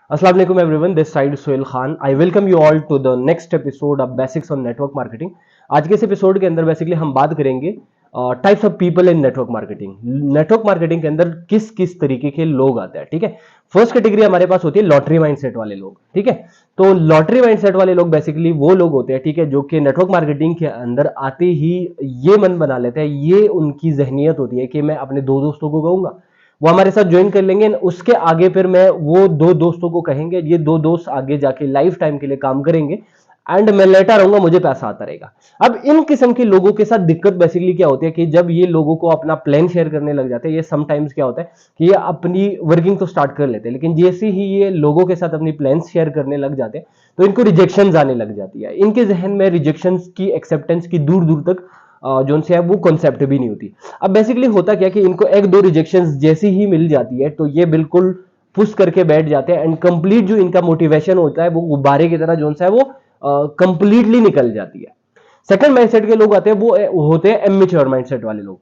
अस्सलाम वालेकुम everyone, this side Sohail Khan. I welcome you all to the next episode of basics on network marketing. आज के इस episode के अंदर बेसिकली हम बात करेंगे types of people in network marketing. Network marketing के अंदर किस किस तरीके के लोग आते हैं, ठीक है। फर्स्ट कैटेगरी हमारे पास होती है लॉटरी माइंडसेट वाले लोग, ठीक है। तो लॉटरी माइंडसेट वाले लोग बेसिकली वो लोग होते हैं, ठीक है, जो कि नेटवर्क मार्केटिंग के अंदर आते ही ये मन बना लेते हैं, ये उनकी जहनियत होती है कि मैं अपने दो दोस्तों को कहूंगा, वो हमारे साथ ज्वाइन कर लेंगे। उसके आगे फिर मैं वो दो दोस्तों को कहेंगे, ये दो दोस्त आगे जाके लाइफ टाइम के लिए काम करेंगे एंड मैं लेटा रहूंगा, मुझे पैसा आता रहेगा। अब इन किस्म के लोगों के साथ दिक्कत बेसिकली क्या होती है कि जब ये लोगों को अपना प्लान शेयर करने लग जाते हैं, ये समटाइम्स क्या होता है कि ये अपनी वर्किंग तो स्टार्ट कर लेते हैं, लेकिन जैसे ही ये लोगों के साथ अपनी प्लान शेयर करने लग जाते हैं तो इनको रिजेक्शन आने लग जाती है। इनके जहन में रिजेक्शन की एक्सेप्टेंस की दूर दूर तक जो से है वो कॉन्सेप्ट भी नहीं होती। अब बेसिकली होता क्या कि इनको एक दो रिजेक्शंस जैसी ही मिल जाती है तो ये बिल्कुल पुश करके बैठ जाते हैं एंड कंप्लीट जो इनका मोटिवेशन होता है वो गुब्बारे की तरह जो है वो कंप्लीटली निकल जाती है। सेकंड माइंडसेट के लोग आते हैं, वो होते हैं इमेच्योर माइंडसेट वाले लोग।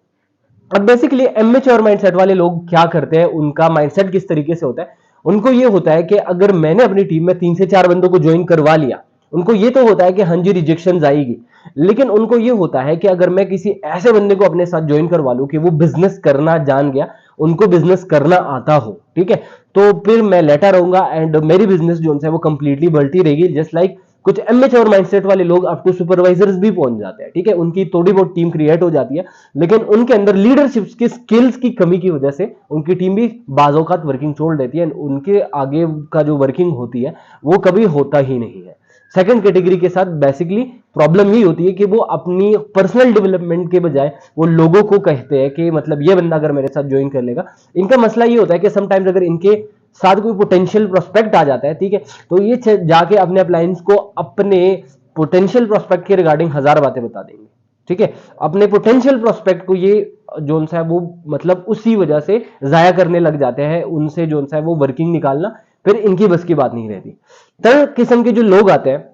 अब बेसिकली इमेच्योर माइंडसेट वाले लोग क्या करते हैं, उनका माइंडसेट किस तरीके से होता है, उनको ये होता है कि अगर मैंने अपनी टीम में 3 से 4 बंदों को ज्वाइन करवा लिया, उनको ये तो होता है कि हाँ जी रिजेक्शन आएगी, लेकिन उनको ये होता है कि अगर मैं किसी ऐसे बंदे को अपने साथ ज्वाइन करवा लूं कि वो बिजनेस करना जान गया, उनको बिजनेस करना आता हो, ठीक है, तो फिर मैं लेटा रहूंगा एंड मेरी बिजनेस जो है वो कंप्लीटली बढ़ती रहेगी। जस्ट लाइक कुछ एमएचआर माइंडसेट वाले लोग अप टू सुपरवाइजर्स भी पहुंच जाते हैं, ठीक है, उनकी थोड़ी बहुत टीम क्रिएट हो जाती है, लेकिन उनके अंदर लीडरशिप की स्किल्स की कमी की वजह से उनकी टीम भी बाज़-औक़ात वर्किंग छोड़ देती है, उनके आगे का जो वर्किंग होती है वो कभी होता ही नहीं है। सेकंड कैटेगरी के साथ बेसिकली प्रॉब्लम ही होती है कि वो अपनी पर्सनल डेवलपमेंट के बजाय वो लोगों को कहते हैं कि मतलब ये बंदा अगर मेरे साथ ज्वाइन कर लेगा। इनका मसला ये होता है कि समटाइम्स अगर इनके साथ कोई पोटेंशियल प्रोस्पेक्ट आ जाता है, ठीक है, तो ये जाके अपने अप्लायंस को अपने पोटेंशियल प्रोस्पेक्ट के रिगार्डिंग 1000 बातें बता देंगे, ठीक है। अपने पोटेंशियल प्रोस्पेक्ट को ये जोन सा है वो मतलब उसी वजह से जाया करने लग जाते हैं, उनसे जोन सा है वो वर्किंग निकालना फिर इनकी बस की बात नहीं रहती। थर्ड किस्म के जो लोग आते हैं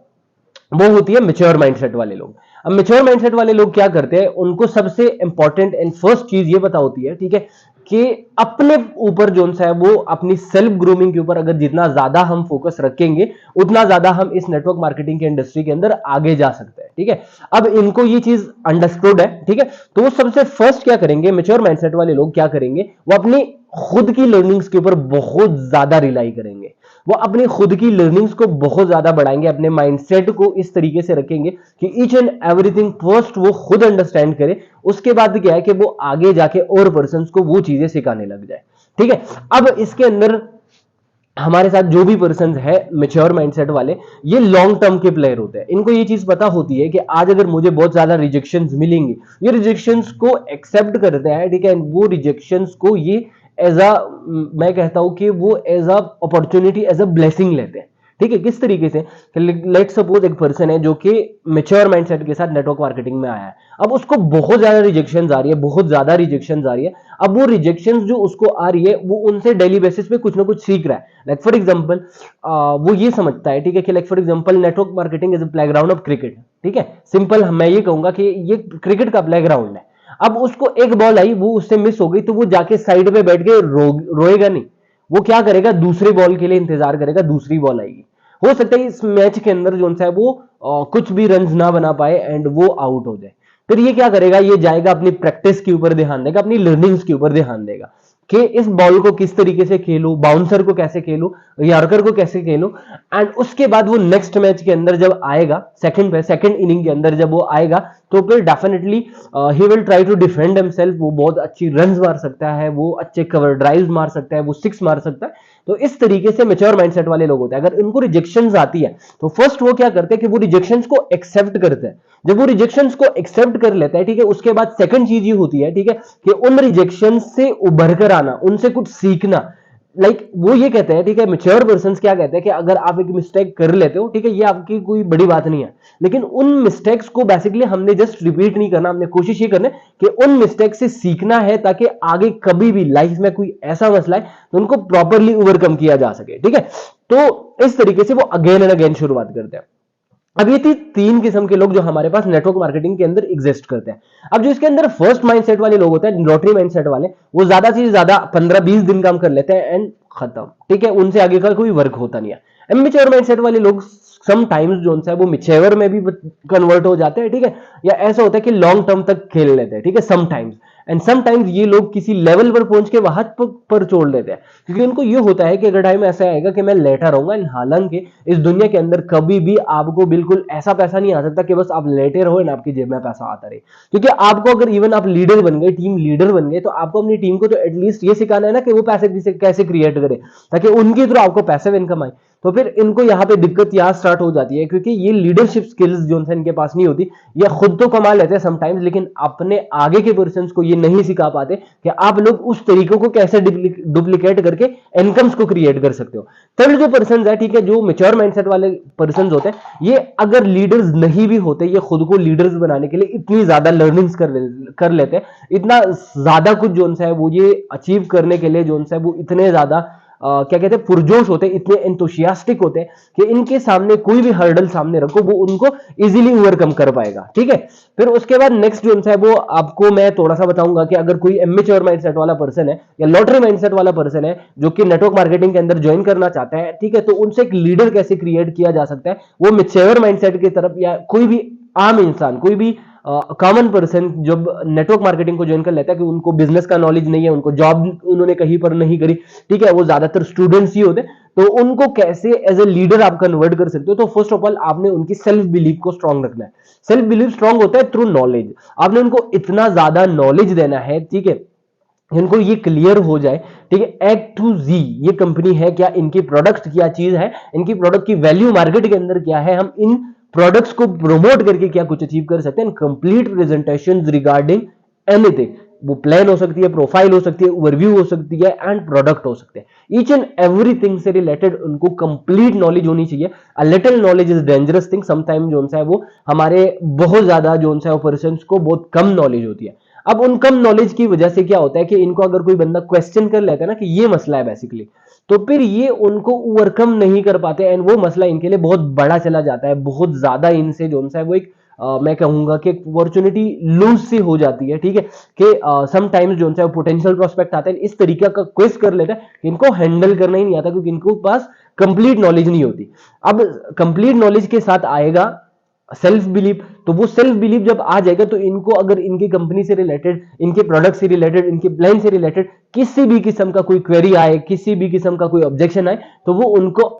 वो होती है मेच्योर माइंडसेट वाले लोग। अब मेच्योर माइंडसेट वाले लोग क्या करते हैं, उनको सबसे इंपॉर्टेंट एंड फर्स्ट चीज ये पता होती है, ठीक है, कि अपने ऊपर जो है वो अपनी सेल्फ ग्रूमिंग के ऊपर अगर जितना ज्यादा हम फोकस रखेंगे उतना ज्यादा हम इस नेटवर्क मार्केटिंग के इंडस्ट्री के अंदर आगे जा सकते हैं, ठीक है। अब इनको ये चीज अंडरस्टूड है, ठीक है, तो वो सबसे फर्स्ट क्या करेंगे, मेच्योर माइंडसेट वाले लोग क्या करेंगे, वो अपनी खुद की लर्निंग्स के ऊपर बहुत ज्यादा रिलाई करेंगे, वो अपनी खुद की लर्निंग्स को बहुत ज्यादा बढ़ाएंगे, अपने माइंडसेट को इस तरीके से रखेंगे कि ईच एंड एवरीथिंग फर्स्ट वो खुद अंडरस्टैंड करे, उसके बाद क्या है कि वो आगे जाके और पर्सन को वो चीजें सिखाने लग जाए, ठीक है। अब इसके अंदर हमारे साथ जो भी पर्सन है मेच्योर माइंडसेट वाले, ये लॉन्ग टर्म के प्लेयर होते हैं। इनको ये चीज पता होती है कि आज अगर मुझे बहुत ज्यादा रिजेक्शंस मिलेंगी, ये रिजेक्शंस को एक्सेप्ट करते हैं, ठीक है, वो रिजेक्शंस को ये एज अ, मैं कहता हूं कि वो as a opportunity, as a blessing लेते हैं, ठीक है। किस तरीके से, लेट सपोज एक पर्सन है जो कि मेच्योर माइंडसेट के साथ नेटवर्क मार्केटिंग में आया है, अब उसको बहुत ज्यादा रिजेक्शन आ रही है, बहुत ज्यादा रिजेक्शन आ रही है। अब वो रिजेक्शन जो उसको आ रही है वो उनसे डेली बेसिस पे कुछ ना कुछ सीख रहा है। लाइक फॉर एग्जांपल वो ये समझता है, ठीक है, कि like for example network marketing is a playground of cricket, ठीक है, सिंपल मैं ये कहूंगा कि ये क्रिकेट का प्लेग्राउंड है। अब उसको एक बॉल आई, वो उससे मिस हो गई, तो वो जाके साइड पे बैठ के रोएगा नहीं, वो क्या करेगा, दूसरी बॉल के लिए इंतजार करेगा, दूसरी बॉल आएगी। हो सकता है इस मैच के अंदर जो है वो कुछ भी रन ना बना पाए एंड वो आउट हो जाए, फिर ये क्या करेगा, ये जाएगा अपनी प्रैक्टिस के ऊपर ध्यान देगा, अपनी लर्निंग्स के ऊपर ध्यान देगा कि इस बॉल को किस तरीके से खेलूं, बाउंसर को कैसे खेलूं, यॉर्कर को कैसे खेलूं, एंड उसके बाद वो नेक्स्ट मैच के अंदर जब आएगा, सेकंड इनिंग के अंदर जब वो आएगा, तो फिर definitely he will try to defend himself, वो बहुत अच्छी रन्स मार सकता है, वो अच्छे कवर ड्राइव्स मार सकता है, वो सिक्स मार सकता है। तो इस तरीके से मेच्योर माइंडसेट वाले लोग होते हैं। अगर इनको रिजेक्शंस आती है तो फर्स्ट वो क्या करते हैं कि वो रिजेक्शंस को एक्सेप्ट करते हैं। जब वो रिजेक्शंस को एक्सेप्ट कर लेता है, ठीक है, उसके बाद सेकंड चीज ये होती है, ठीक है, कि उन रिजेक्शंस से उभर कर आना, उनसे कुछ सीखना। वो ये कहते हैं, ठीक है, मेच्योर पर्सन क्या कहते हैं कि अगर आप एक मिस्टेक कर लेते हो, ठीक है, ये आपकी कोई बड़ी बात नहीं है, लेकिन उन मिस्टेक्स को बेसिकली हमने जस्ट रिपीट नहीं करना, हमने कोशिश ये करना है कि उन मिस्टेक से सीखना है ताकि आगे कभी भी लाइफ में कोई ऐसा मसला है तो उनको प्रॉपरली ओवरकम किया जा सके, ठीक है। तो इस तरीके से वो अगेन एंड अगेन शुरुआत करते हैं। अब ये थी 3 किस्म के लोग जो हमारे पास नेटवर्क मार्केटिंग के अंदर एग्जिस्ट करते हैं। अब जो इसके अंदर फर्स्ट माइंडसेट वाले लोग होते हैं, लॉटरी माइंडसेट वाले, वो ज्यादा से ज्यादा 15-20 दिन काम कर लेते हैं एंड खत्म, ठीक है, उनसे आगे का कोई वर्क होता नहीं है। इमेच्योर माइंडसेट वाले लोग सम टाइम्स जो है वो मिच्योर में भी कन्वर्ट हो जाते हैं, ठीक है, या ऐसा होता है कि लॉन्ग टर्म तक खेल लेते हैं, ठीक है, sometimes. And sometimes ये लोग किसी लेवल पर पहुंच के वहां पर छोड़ देते हैं, क्योंकि उनको ये होता है कि अगर टाइम ऐसा आएगा कि मैं लेटा रहूंगा। एंड हालांकि इस दुनिया के अंदर कभी भी आपको बिल्कुल ऐसा पैसा नहीं आ सकता कि बस आप लेटे रहो एंड आपकी जेब में पैसा आता रहे, क्योंकि आपको अगर इवन आप लीडर बन गए, टीम लीडर बन गए, तो आपको अपनी टीम को तो एटलीस्ट ये सिखाना है ना कि वो पैसे कैसे क्रिएट करे, ताकि उनके थ्रू आपको पैसिव इनकम आए। तो फिर इनको यहाँ पे दिक्कत यहाँ स्टार्ट हो जाती है, क्योंकि ये लीडरशिप स्किल्स जो है इनके पास नहीं होती। ये खुद तो कमा लेते हैं समटाइम्स, लेकिन अपने आगे के पर्सन को ये नहीं सिखा पाते कि आप लोग उस तरीकों को कैसे डुप्लीकेट करके इनकम्स को क्रिएट कर सकते हो। थर्ड जो पर्सन है, ठीक है, जो मेच्योर माइंडसेट वाले पर्सन होते हैं, ये अगर लीडर्स नहीं भी होते, ये खुद को लीडर्स बनाने के लिए इतनी ज्यादा लर्निंग्स कर लेते हैं, इतना ज्यादा कुछ जो है वो ये अचीव करने के लिए जो है वो इतने ज्यादा क्या कहते हैं पुरजोश होते हैं, इतने एंथुसियास्टिक होते हैं कि इनके सामने कोई भी हर्डल सामने रखो वो उनको इजीली ओवरकम कर पाएगा, ठीक है। फिर उसके बाद नेक्स्ट जो है वो आपको मैं थोड़ा सा बताऊंगा कि अगर कोई इमेच्योर माइंडसेट वाला पर्सन है या लॉटरी माइंडसेट वाला पर्सन है जो कि नेटवर्क मार्केटिंग के अंदर ज्वाइन करना चाहता है, ठीक है, तो उनसे एक लीडर कैसे क्रिएट किया जा सकता है, वो मैच्योर माइंडसेट की तरफ, या कोई भी आम इंसान, कोई भी कॉमन पर्सन जब नेटवर्क मार्केटिंग को ज्वाइन कर लेता है कि उनको बिजनेस का नॉलेज नहीं है, उनको जॉब उन्होंने कहीं पर नहीं करी, ठीक है, वो ज्यादातर स्टूडेंट्स ही होते, तो उनको कैसे एज ए लीडर आप कन्वर्ट कर सकते हो। तो फर्स्ट ऑफ ऑल आपने उनकी सेल्फ बिलीफ को स्ट्रांग रखना है। सेल्फ बिलीफ स्ट्रांग होता है थ्रू नॉलेज। आपने उनको इतना ज्यादा नॉलेज देना है, ठीक है, इनको ये क्लियर हो जाए, ठीक है, ए टू जी ये कंपनी है क्या, इनकी प्रोडक्ट क्या चीज है, इनकी प्रोडक्ट की वैल्यू मार्केट के अंदर क्या है, हम इन प्रोडक्ट्स को प्रमोट करके क्या कुछ अचीव कर सकते हैं। कंप्लीट प्रेजेंटेशन रिगार्डिंग एनीथिंग, वो प्लान हो सकती है, प्रोफाइल हो सकती है, ओवरव्यू हो सकती है, एंड प्रोडक्ट हो सकते हैं। ईच एंड एवरीथिंग से रिलेटेड उनको कंप्लीट नॉलेज होनी चाहिए। A little knowledge is dangerous thing. Sometime जो है वो हमारे बहुत ज्यादा जो है वो पर्सन को बहुत कम नॉलेज होती है। अब उन कम नॉलेज की वजह से क्या होता है कि इनको अगर कोई बंदा क्वेश्चन कर लेता है ना कि ये मसला है बेसिकली, तो फिर ये उनको ओवरकम नहीं कर पाते एंड वो मसला इनके लिए बहुत बड़ा चला जाता है। बहुत ज्यादा इनसे जो है वो एक मैं कहूंगा कि अपॉर्चुनिटी लूज सी हो जाती है, ठीक है, कि सम टाइम्स जो है पोटेंशियल प्रोस्पेक्ट आते हैं, इस तरीके का क्वेश्चन कर लेते हैं, इनको हैंडल करना ही नहीं आता क्योंकि इनको पास कंप्लीट नॉलेज नहीं होती। अब कंप्लीट नॉलेज के साथ आएगा सेल्फ बिलीव, तो वो सेल्फ बिलीव जब आ जाएगा तो इनको अगर इनकी कंपनी से रिलेटेड, इनके प्रोडक्ट से रिलेटेड, इनके प्लान से रिलेटेड किसी भी किस्म का कोई क्वेरी आए, किसी भी किस्म का कोई ऑब्जेक्शन आए, तो वो उनको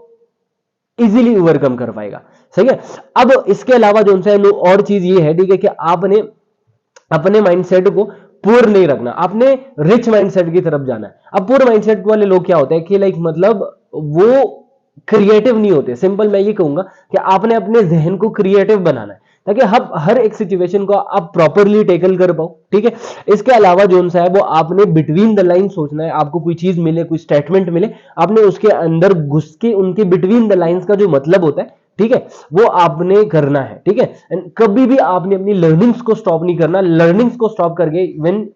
इजीली ओवरकम कर पाएगा। सही है। अब इसके अलावा जो है और चीज ये है, ठीक है, कि आपने अपने माइंडसेट को पुअर नहीं रखना, आपने रिच माइंडसेट की तरफ जाना है। अब पुअर माइंडसेट वाले लोग क्या होते हैं कि लाइक मतलब वो क्रिएटिव नहीं होते। सिंपल मैं ये कहूंगा कि आपने अपने जहन को क्रिएटिव बनाना है ताकि हर एक सिचुएशन को आप प्रॉपरली टेकल कर पाओ, ठीक है। इसके अलावा जो है वो आपने बिटवीन द लाइन सोचना है। आपको कोई चीज मिले, कोई स्टेटमेंट मिले, आपने उसके अंदर घुस के उनके बिटवीन द लाइंस का जो मतलब होता है, ठीक है, वो आपने करना है, ठीक है। एंड कभी भी आपने अपनी लर्निंग्स को स्टॉप नहीं करना। लर्निंग्स को स्टॉप करके when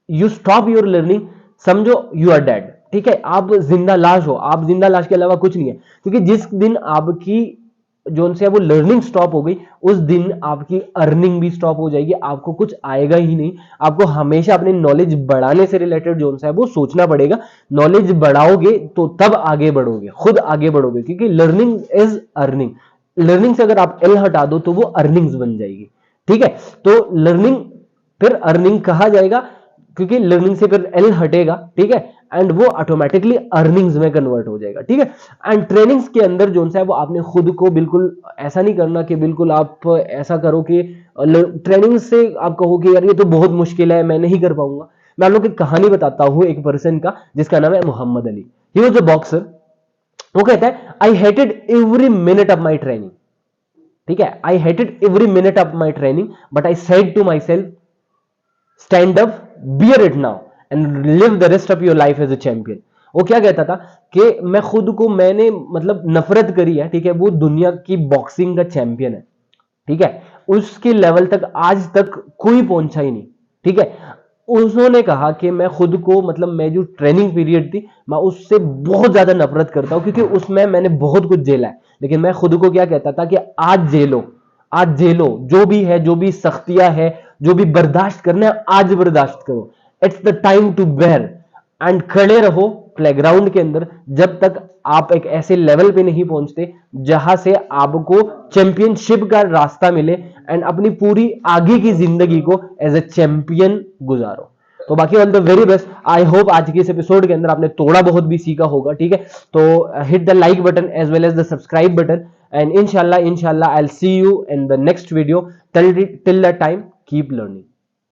you stop your learning, समझो यू आर डेड, ठीक है, आप जिंदा लाश हो। आप जिंदा लाश के अलावा कुछ नहीं है, क्योंकि जिस दिन आपकी जो से वो लर्निंग स्टॉप हो गई, उस दिन आपकी अर्निंग भी स्टॉप हो जाएगी, आपको कुछ आएगा ही नहीं। आपको हमेशा अपने नॉलेज बढ़ाने से रिलेटेड जो है वो सोचना पड़ेगा। नॉलेज बढ़ाओगे तो तब आगे बढ़ोगे, खुद आगे बढ़ोगे, क्योंकि लर्निंग इज अर्निंग। लर्निंग से अगर आप एल हटा दो तो वो अर्निंग्स बन जाएगी, ठीक है। तो लर्निंग फिर अर्निंग कहा जाएगा, क्योंकि लर्निंग से फिर एल हटेगा, ठीक है, एंड वो ऑटोमेटिकली अर्निंग्स में कन्वर्ट हो जाएगा, ठीक है। एंड ट्रेनिंग्स के अंदर जो है वो आपने खुद को बिल्कुल ऐसा नहीं करना कि बिल्कुल आप ऐसा करो कि ट्रेनिंग से आप कहो कि यार ये तो बहुत मुश्किल है, मैं नहीं कर पाऊंगा। मैं आप लोग एक कहानी बताता हूं एक पर्सन का जिसका नाम है Muhammad Ali. He was a boxer. वो कहता है I hated every minute of my training, ठीक है, I hated every minute of my training, but I said to myself stand up, bear it now and live the rest of your life as a champion. वो क्या कहता था कि मैं खुद को, मैंने मतलब नफरत करी है, ठीक है, वो दुनिया की बॉक्सिंग का चैंपियन है, ठीक है, उसके लेवल तक आज तक कोई पहुंचा ही नहीं, ठीक है। उन्होंने कहा कि मैं खुद को, मतलब मैं जो ट्रेनिंग पीरियड थी, मैं उससे बहुत ज्यादा नफरत करता हूं क्योंकि उसमें मैंने बहुत कुछ झेला है, लेकिन मैं खुद को क्या कहता था कि आज झेलो, आज झेलो, जो भी है, जो भी सख्तियां है, जो भी बर्दाश्त करना है, आज बर्दाश्त करो। It's the time to bear and खड़े रहो, प्लेग्राउंड के अंदर, जब तक आप एक ऐसे लेवल पे नहीं पहुंचते जहां से आपको चैंपियनशिप का रास्ता मिले एंड अपनी पूरी आगे की जिंदगी को एज ए चैंपियन गुजारो। तो बाकी all the very best. I hope आज के इस एपिसोड के अंदर आपने थोड़ा बहुत भी सीखा होगा, ठीक है। तो hit the like button as well as the subscribe button and इंशाल्लाह I will see you in the next video. Till the time keep learning.